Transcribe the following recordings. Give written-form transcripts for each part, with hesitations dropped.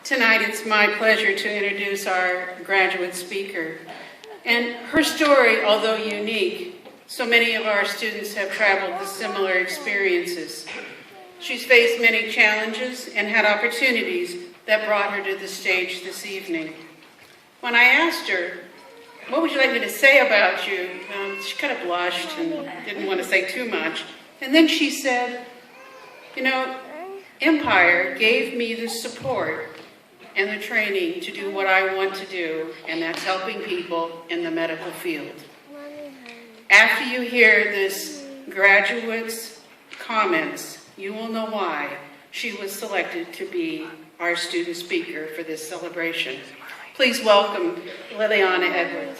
Tonight it's my pleasure to introduce our graduate speaker. And her story, although unique, so many of our students have traveled with similar experiences. She's faced many challenges and had opportunities that brought her to the stage this evening. When I asked her, "What would you like me to say about you?" She kind of blushed and didn't want to say too much. And then she said, "You know, Empire gave me the support and the training to do what I want to do, and that's helping people in the medical field." After you hear this graduate's comments, you will know why she was selected to be our student speaker for this celebration. Please welcome Liliana Edwards.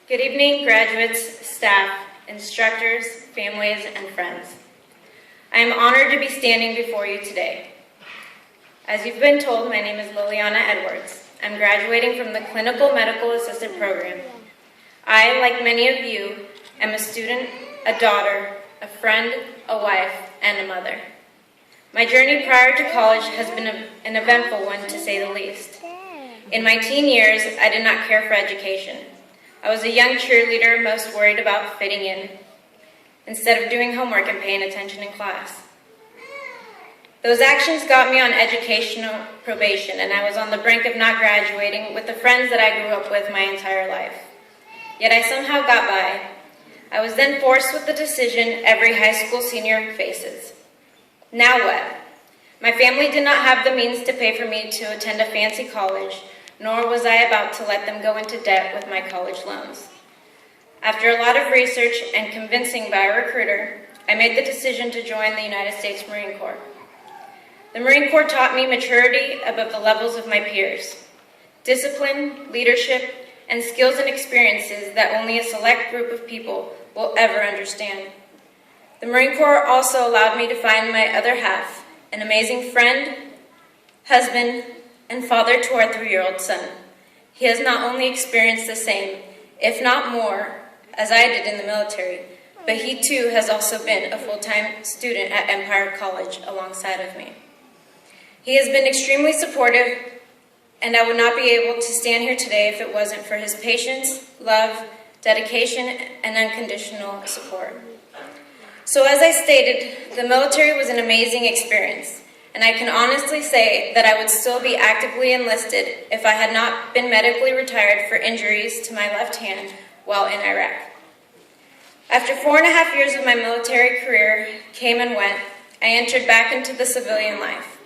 Good evening, graduates, staff, instructors, families, and friends. I am honored to be standing before you today. As you've been told, my name is Liliana Edwards. I'm graduating from the Clinical Medical Assistant Program. I, like many of you, am a student, a daughter, a friend, a wife, and a mother. My journey prior to college has been an eventful one, to say the least. In my teen years, I did not care for education. I was a young cheerleader, most worried about fitting in, instead of doing homework and paying attention in class. Those actions got me on educational probation, and I was on the brink of not graduating with the friends that I grew up with my entire life. Yet I somehow got by. I was then forced with the decision every high school senior faces. Now what? My family did not have the means to pay for me to attend a fancy college, nor was I about to let them go into debt with my college loans. After a lot of research and convincing by a recruiter, I made the decision to join the United States Marine Corps. The Marine Corps taught me maturity above the levels of my peers, discipline, leadership, and skills and experiences that only a select group of people will ever understand. The Marine Corps also allowed me to find my other half, an amazing friend, husband, and father to our 3-year-old son. He has not only experienced the same, if not more, as I did in the military, but he too has also been a full-time student at Empire College alongside of me. He has been extremely supportive, and I would not be able to stand here today if it wasn't for his patience, love, dedication, and unconditional support. So as I stated, the military was an amazing experience. And I can honestly say that I would still be actively enlisted if I had not been medically retired for injuries to my left hand while in Iraq. After 4.5 years of my military career came and went, I entered back into the civilian life.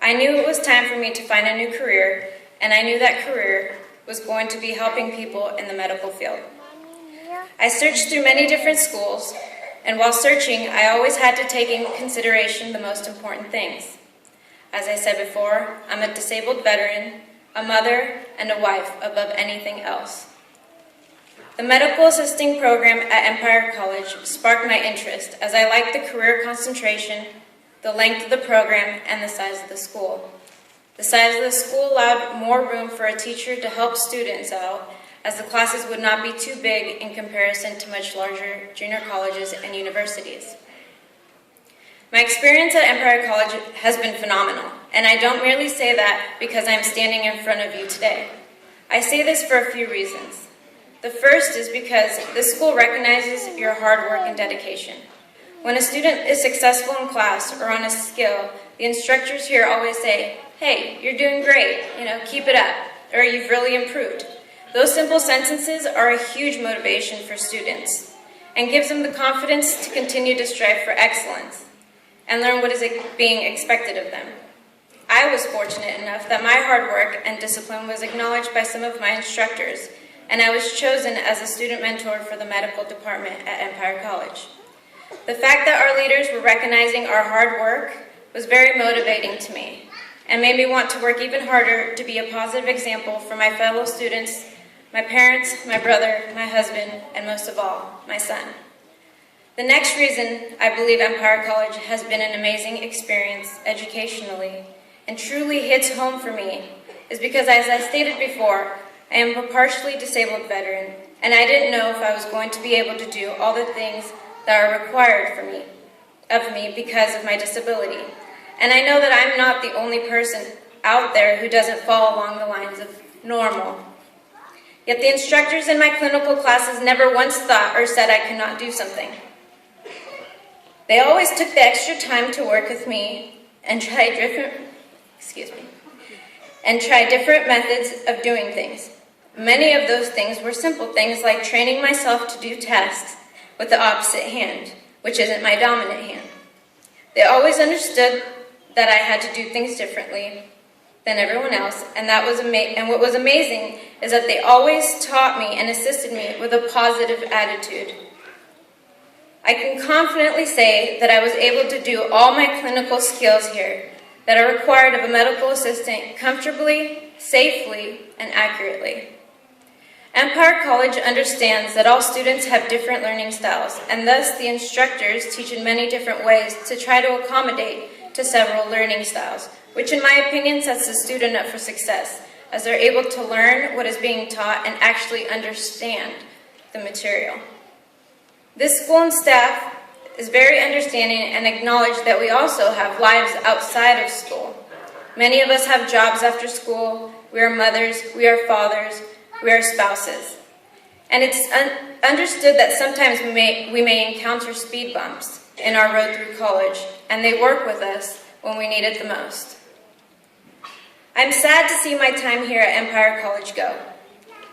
I knew it was time for me to find a new career, and I knew that career was going to be helping people in the medical field. I searched through many different schools, and while searching, I always had to take into consideration the most important things. As I said before, I'm a disabled veteran, a mother, and a wife above anything else. The medical assisting program at Empire College sparked my interest as I liked the career concentration, the length of the program, and the size of the school. The size of the school allowed more room for a teacher to help students out, as the classes would not be too big in comparison to much larger junior colleges and universities. My experience at Empire College has been phenomenal, and I don't merely say that because I'm standing in front of you today. I say this for a few reasons. The first is because this school recognizes your hard work and dedication. When a student is successful in class or on a skill, the instructors here always say, "Hey, you're doing great, keep it up," or "You've really improved." Those simple sentences are a huge motivation for students and gives them the confidence to continue to strive for excellence and learn what is being expected of them. I was fortunate enough that my hard work and discipline was acknowledged by some of my instructors, and I was chosen as a student mentor for the medical department at Empire College. The fact that our leaders were recognizing our hard work was very motivating to me and made me want to work even harder to be a positive example for my fellow students, my parents, my brother, my husband, and most of all, my son. The next reason I believe Empire College has been an amazing experience educationally and truly hits home for me is because, as I stated before, I am a partially disabled veteran, and I didn't know if I was going to be able to do all the things that are required of me because of my disability. And I know that I'm not the only person out there who doesn't fall along the lines of normal. Yet the instructors in my clinical classes never once thought or said I could not do something. They always took the extra time to work with me and try different methods of doing things. Many of those things were simple things like training myself to do tasks with the opposite hand, which isn't my dominant hand. They always understood that I had to do things differently than everyone else, and what was amazing is that they always taught me and assisted me with a positive attitude. I can confidently say that I was able to do all my clinical skills here that are required of a medical assistant comfortably, safely, and accurately. Empire College understands that all students have different learning styles, and thus the instructors teach in many different ways to try to accommodate to several learning styles, which in my opinion sets the student up for success, as they're able to learn what is being taught and actually understand the material. This school and staff is very understanding and acknowledge that we also have lives outside of school. Many of us have jobs after school, we are mothers, we are fathers, we are spouses. And it's understood that sometimes we may encounter speed bumps in our road through college, and they work with us when we need it the most. I'm sad to see my time here at Empire College go.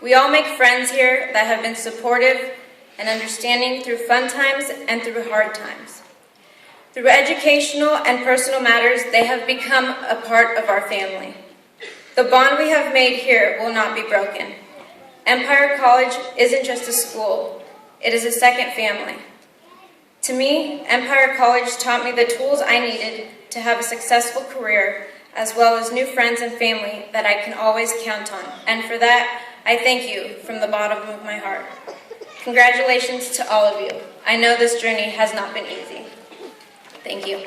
We all make friends here that have been supportive and understanding through fun times and through hard times. Through educational and personal matters, they have become a part of our family. The bond we have made here will not be broken. Empire College isn't just a school, it is a second family. To me, Empire College taught me the tools I needed to have a successful career, as well as new friends and family that I can always count on. And for that, I thank you from the bottom of my heart. Congratulations to all of you. I know this journey has not been easy. Thank you.